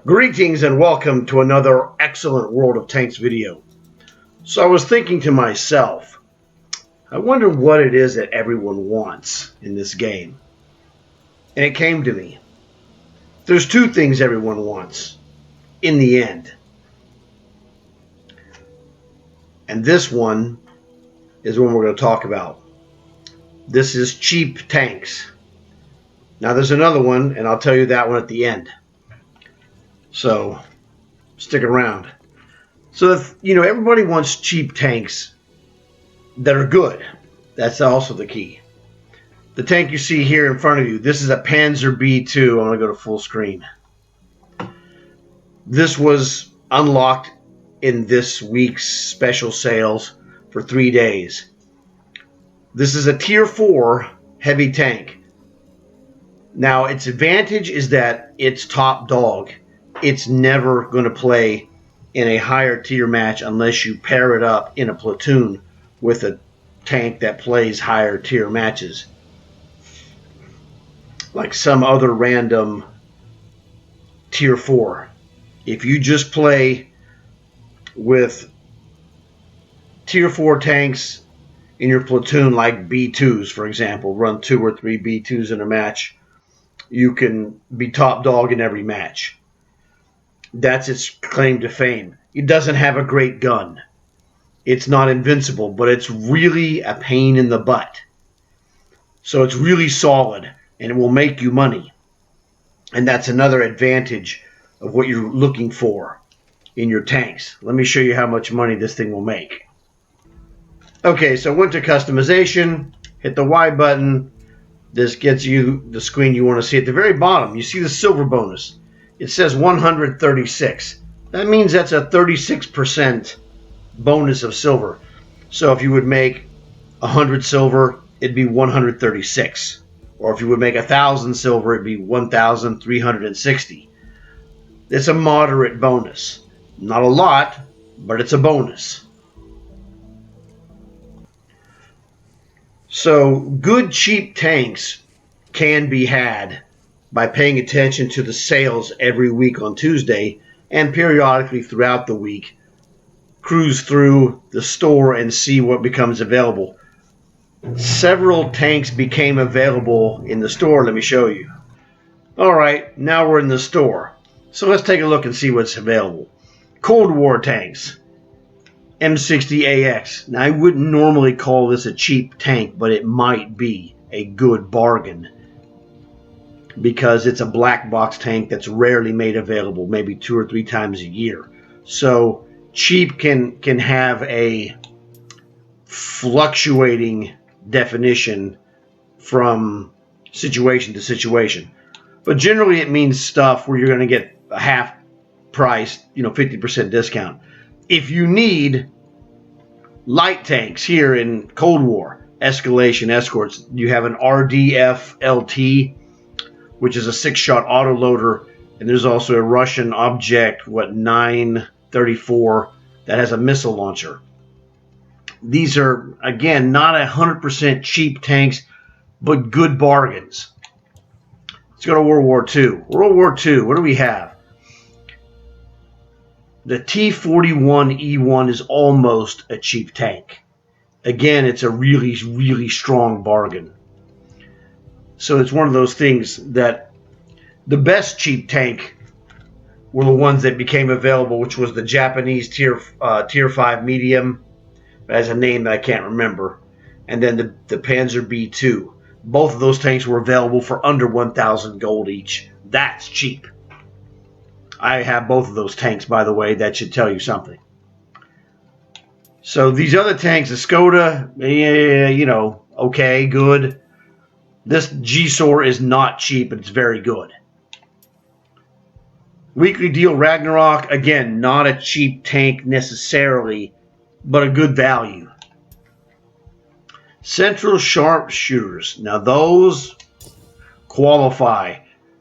Greetings and welcome to another excellent World of Tanks video. So I was thinking to myself, I wonder what it is that everyone wants in this game. And it came to me. There's two things everyone wants in the end. And this one is one we're going to talk about. This is cheap tanks. Now there's another one, and I'll tell you that one at the end. So stick around. So everybody wants cheap tanks that are good. That's also the key. The tank you see here in front of you, this is a Panzer B2. I'm going to go to full screen. This was unlocked in this week's special sales for 3 days. This is a tier 4 heavy tank. Now its advantage is that it's top dog. It's never going to play in a higher tier match unless you pair it up in a platoon with a tank that plays higher tier matches, like some other random tier 4. If you just play with tier 4 tanks in your platoon, like B2s, for example, run 2 or 3 B2s in a match, you can be top dog in every match. That's its claim to fame. It doesn't have a great gun. It's not invincible, but it's really a pain in the butt. So it's really solid, and it will make you money. And that's another advantage of what you're looking for in your tanks. Let me show you how much money this thing will make. Okay, so I went to customization, hit the Y button. This gets you the screen you want to see. At the very bottom, you see the silver bonus. It says 136. That means that's a 36% bonus of silver. So if you would make 100 silver, it'd be 136. Or if you would make 1,000 silver, it'd be 1,360. It's a moderate bonus. Not a lot, but it's a bonus. So good cheap tanks can be had by paying attention to the sales every week on Tuesday, and periodically throughout the week cruise through the store and see what becomes available. Several tanks became available in the store. Let me show you. Alright, now we're in the store. So let's take a look and see what's available. Cold War tanks. M60AX. Now I wouldn't normally call this a cheap tank, but it might be a good bargain, because it's a black box tank that's rarely made available, maybe 2 or 3 times a year. So cheap can have a fluctuating definition from situation to situation. But generally it means stuff where you're going to get a half price, 50% discount. If you need light tanks here in Cold War, escalation escorts, you have an RDF LT, which is a 6-shot autoloader, and there's also a Russian Object 934 that has a missile launcher. These are, again, not 100% cheap tanks, but good bargains. Let's go to World War II. World War II, what do we have? The T-41E1 is almost a cheap tank. Again, it's a really, really strong bargain. So it's one of those things that the best cheap tank were the ones that became available, which was the Japanese tier 5 medium. It has a name that I can't remember. And then the Panzer B2. Both of those tanks were available for under 1,000 gold each. That's cheap. I have both of those tanks, by the way. That should tell you something. So these other tanks, the Skoda, okay, good. This G-SOR is not cheap, but it's very good. Weekly Deal Ragnarok, again, not a cheap tank necessarily, but a good value. Central Sharpshooters. Now those qualify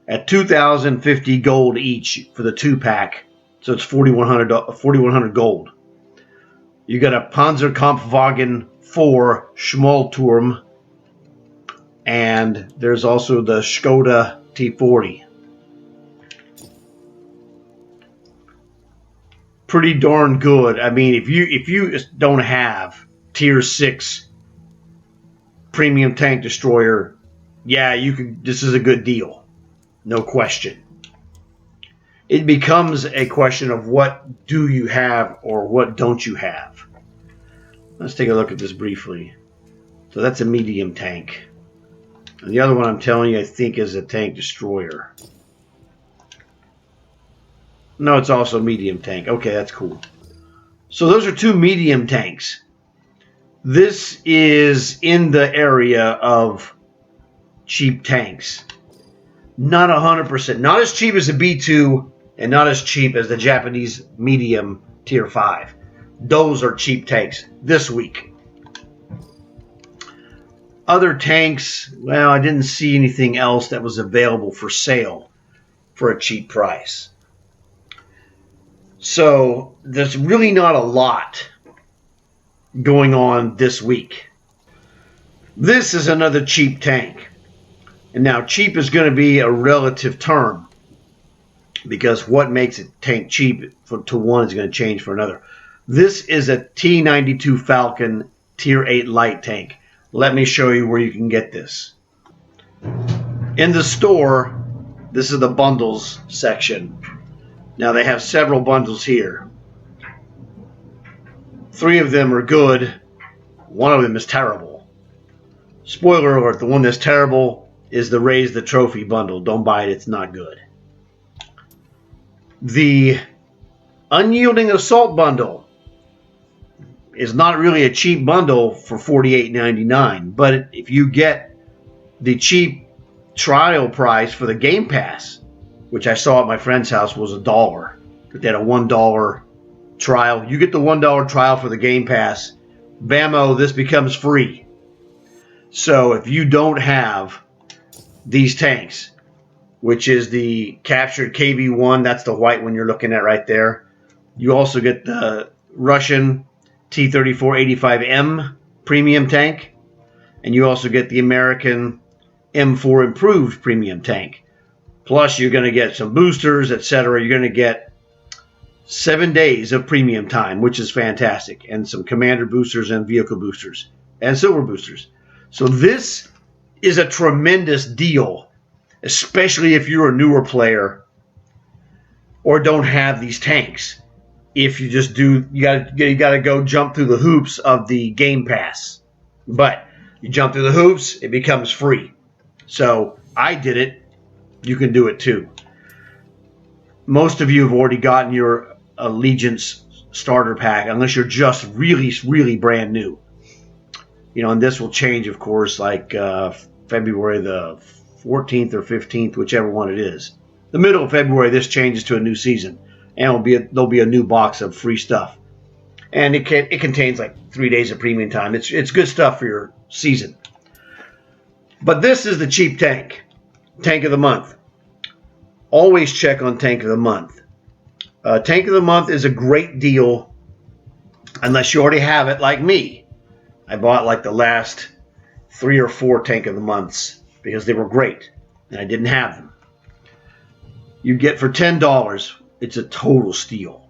at 2,050 gold each for the 2-pack. So it's 4,100 gold. You got a Panzerkampfwagen 4 Schmollturm, and there's also the Skoda T40. pretty darn good. I mean, if you don't have tier 6 premium tank destroyer, yeah, you could. This is a good deal, no question. It becomes a question of what do you have or what don't you have. Let's take a look at this briefly. So that's a medium tank. And the other one I'm telling you, I think, is a tank destroyer. No, it's also medium tank. Okay, that's cool. So those are 2 medium tanks. This is in the area of cheap tanks. Not 100%. Not as cheap as a B2 and not as cheap as the Japanese medium tier 5. Those are cheap tanks this week. Other tanks, well, I didn't see anything else that was available for sale for a cheap price. So there's really not a lot going on this week. This is another cheap tank. And now cheap is going to be a relative term because what makes a tank cheap to one is going to change for another. This is a T92 Falcon Tier 8 light tank. Let me show you where you can get this. In the store, this is the bundles section. Now they have several bundles here. 3 of them are good. 1 of them is terrible. Spoiler alert, the one that's terrible is the Raise the Trophy bundle. Don't buy it, it's not good. The Unyielding Assault bundle is not really a cheap bundle for $48.99, but if you get the cheap trial price for the Game Pass, which I saw at my friend's house was $1. They had a $1 trial. You get the $1 trial for the Game Pass. Bammo, this becomes free. So if you don't have these tanks, which is the captured KV-1, that's the white one you're looking at right there. You also get the Russian T-34-85M premium tank, and you also get the American M4 improved premium tank. Plus, you're going to get some boosters, etc. You're going to get 7 days of premium time, which is fantastic, and some commander boosters and vehicle boosters and silver boosters. So this is a tremendous deal, especially if you're a newer player or don't have these tanks. If you just do, you got to go jump through the hoops of the Game Pass. But you jump through the hoops, it becomes free. So I did it. You can do it too. Most of you have already gotten your Allegiance starter pack, unless you're just really, really brand new. You know, and this will change, of course, like February the 14th or 15th, whichever one it is. The middle of February, this changes to a new season, and there'll be a new box of free stuff. And it contains like 3 days of premium time. It's good stuff for your season. But this is the cheap tank. Tank of the month. Always check on Tank of the month. Tank of the month is a great deal unless you already have it like me. I bought like the last 3 or 4 Tank of the months because they were great and I didn't have them. You get for $10, it's a total steal.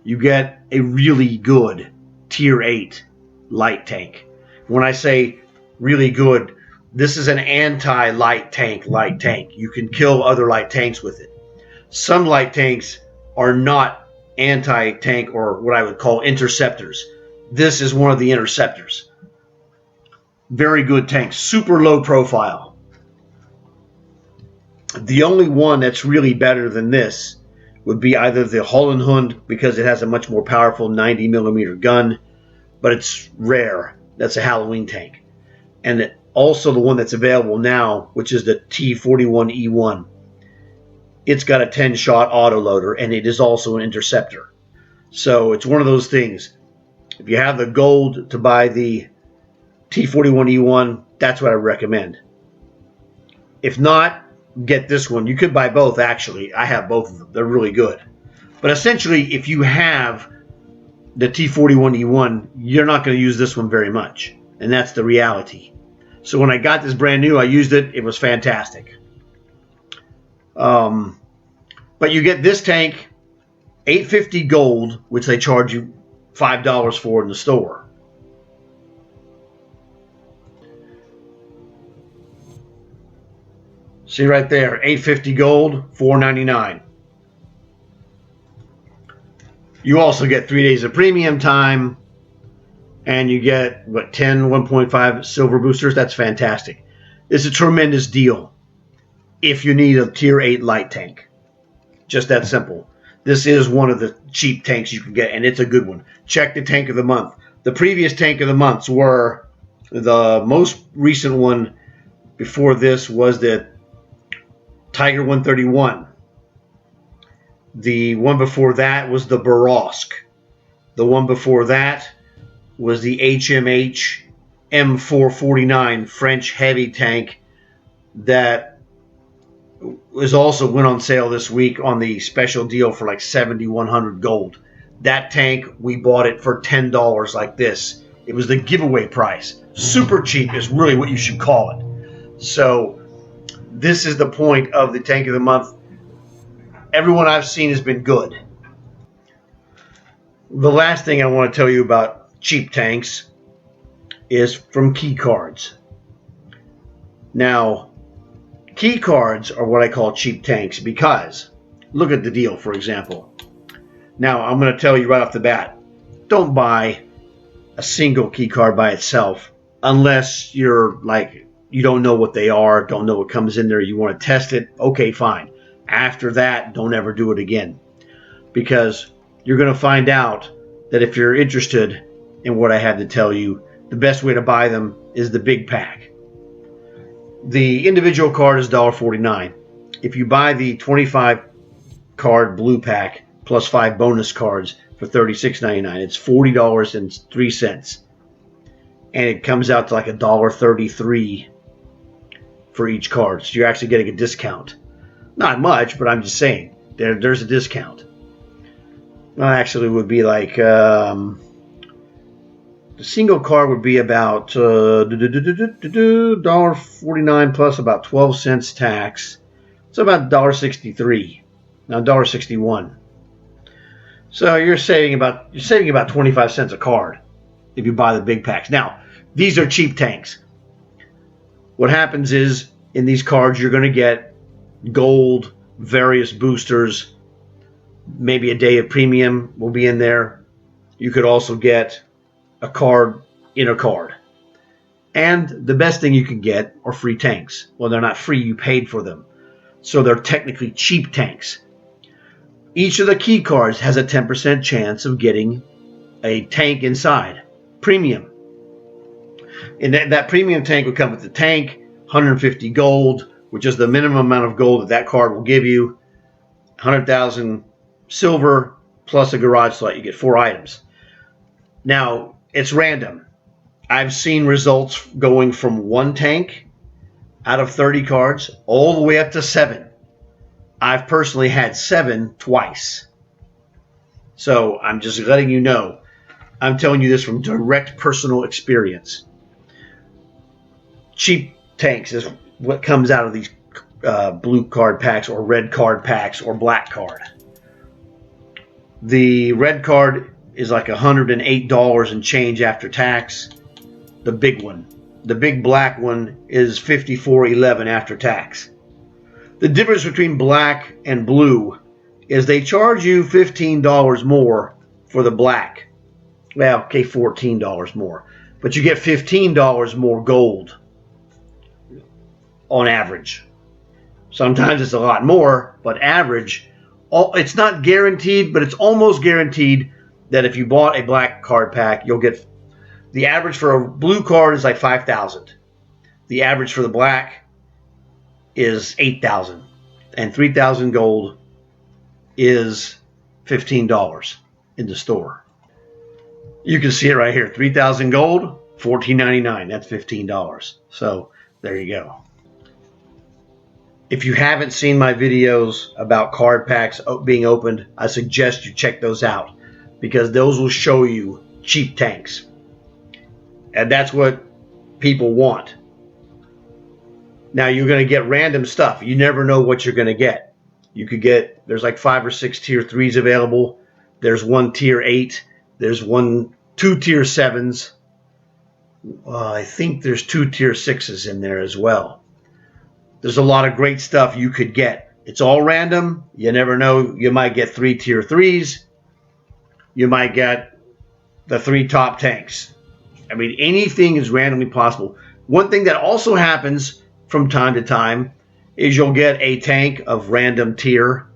You get a really good Tier 8 light tank. When I say really good, this is an anti-light tank light tank. You can kill other light tanks with it. Some light tanks are not anti-tank or what I would call interceptors. This is one of the interceptors. Very good tank. Super low profile. The only one that's really better than this would be either the Hollenhund, because it has a much more powerful 90mm gun, but it's rare. That's a Halloween tank. And also the one that's available now, which is the T41E1. It's got a 10-shot autoloader, and it is also an interceptor. So it's one of those things. If you have the gold to buy the T41E1, that's what I recommend. If not, get this one. You could buy both, actually. I have both of them. They're really good. But essentially, if you have the T41E1, you're not going to use this one very much. And that's the reality. So when I got this brand new, I used it. It was fantastic. But you get this tank $8.50 gold, which they charge you $5 for in the store. See right there, $8.50 gold, $4.99. You also get 3 days of premium time, and you get, 1.5 silver boosters? That's fantastic. It's a tremendous deal if you need a tier 8 light tank. Just that simple. This is one of the cheap tanks you can get, and it's a good one. Check the tank of the month. The previous tank of the months were, the most recent one before this was the Tiger 131. The one before that was the Borovsk. The one before that was the HMH M449 French heavy tank that was also went on sale this week on the special deal for like 7,100 gold. That tank, we bought it for $10 like this. It was the giveaway price. Super cheap is really what you should call it. So this is the point of the tank of the month. Everyone I've seen has been good. The last thing I want to tell you about cheap tanks is from key cards. Now, key cards are what I call cheap tanks because, look at the deal, for example. Now, I'm going to tell you right off the bat, don't buy a single key card by itself unless you're like, you don't know what they are, don't know what comes in there, you want to test it. Okay, fine. After that, don't ever do it again, because you're going to find out that if you're interested in what I had to tell you, the best way to buy them is the big pack. The individual card is $1.49. If you buy the 25 card blue pack plus 5 bonus cards for $36.99, it's $40.03. And it comes out to like $1.33 for each card. So you're actually getting a discount. Not much, but I'm just saying, there's a discount. Well, actually, it would be like, the single card would be about $1.49 plus about 12 cents tax. So about $1.63. Now $1.61. So you're saving about 25 cents a card if you buy the big packs. Now, these are cheap tanks. What happens is, in these cards, you're going to get gold, various boosters, maybe a day of premium will be in there. You could also get a card in a card. And the best thing you can get are free tanks. Well, they're not free, you paid for them. So they're technically cheap tanks. Each of the key cards has a 10% chance of getting a tank inside. Premium. And that premium tank would come with the tank, 150 gold, which is the minimum amount of gold that card will give you, 100,000 silver, plus a garage slot. You get 4 items. Now, it's random. I've seen results going from 1 tank out of 30 cards all the way up to 7. I've personally had 7 twice. So I'm just letting you know. I'm telling you this from direct personal experience. Cheap tanks is what comes out of these blue card packs or red card packs or black card. The red card is like $108 and change after tax. The big one. The big black one is $54.11 after tax. The difference between black and blue is they charge you $15 more for the black. Well, okay, $14 more. But you get $15 more gold on average. Sometimes it's a lot more, but average, it's not guaranteed, but it's almost guaranteed that if you bought a black card pack, you'll get, the average for a blue card is like 5,000. The average for the black is 8,000. And 3,000 gold is $15 in the store. You can see it right here. 3,000 gold, $14.99. That's $15. So there you go. If you haven't seen my videos about card packs being opened, I suggest you check those out, because those will show you cheap tanks. And that's what people want. Now, you're going to get random stuff. You never know what you're going to get. You could get, there's like 5 or 6 tier 3s available. There's one tier 8. There's two tier 7s. I think there's 2 tier 6s in there as well. There's a lot of great stuff you could get. It's all random. You never know. You might get 3 tier 3s. You might get the 3 top tanks. I mean, anything is randomly possible. One thing that also happens from time to time is you'll get a tank of random tier,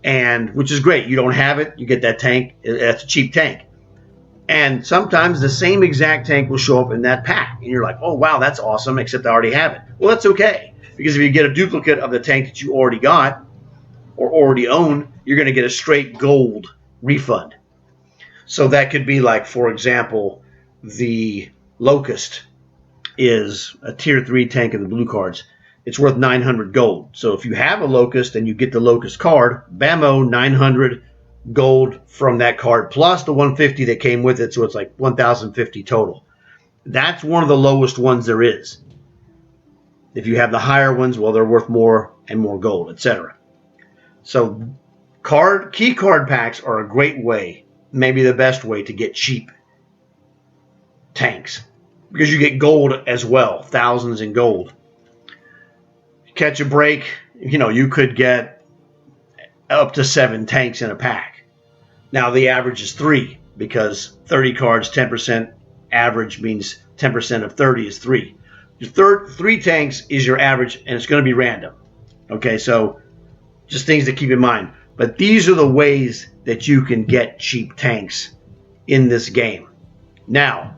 and which is great. You don't have it, you get that tank. That's a cheap tank. And sometimes the same exact tank will show up in that pack, and you're like, oh wow, that's awesome, except I already have it. Well, that's okay, because if you get a duplicate of the tank that you already got or already own, you're going to get a straight gold refund. So that could be like, for example, the Locust is a tier 3 tank of the blue cards. It's worth 900 gold. So if you have a Locust and you get the Locust card, bammo, 900 gold from that card, plus the 150 that came with it, so it's like 1,050 total. That's one of the lowest ones there is. If you have the higher ones, well, they're worth more and more gold, etc. So key card packs are a great way, maybe the best way, to get cheap tanks, because you get gold as well, thousands in gold. Catch a break, you could get up to 7 tanks in a pack. Now the average is 3, because 30 cards, 10% average means 10% of 30 is 3. 3 tanks is your average, and it's going to be random. Okay, so just things to keep in mind. But these are the ways that you can get cheap tanks in this game. Now,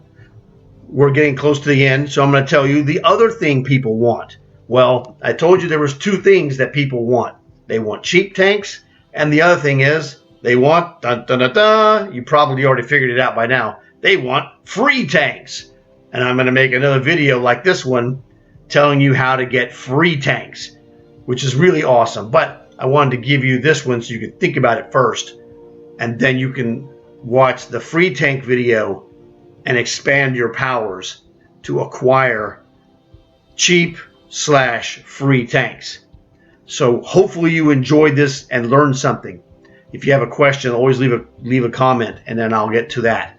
we're getting close to the end, so I'm going to tell you the other thing people want. Well, I told you there was 2 things that people want. They want cheap tanks, and the other thing is they want, you probably already figured it out by now, they want free tanks. And I'm going to make another video like this one telling you how to get free tanks, which is really awesome. But I wanted to give you this one so you can think about it first, and then you can watch the free tank video and expand your powers to acquire cheap/free tanks. So hopefully you enjoyed this and learned something. If you have a question, always leave a comment, and then I'll get to that.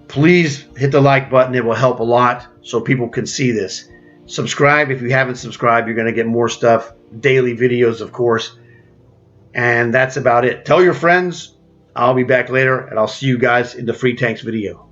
Please hit the like button. It will help a lot so people can see this. Subscribe if you haven't subscribed. You're going to get more stuff, daily videos, of course. And that's about it. Tell your friends. I'll be back later, and I'll see you guys in the free tanks video.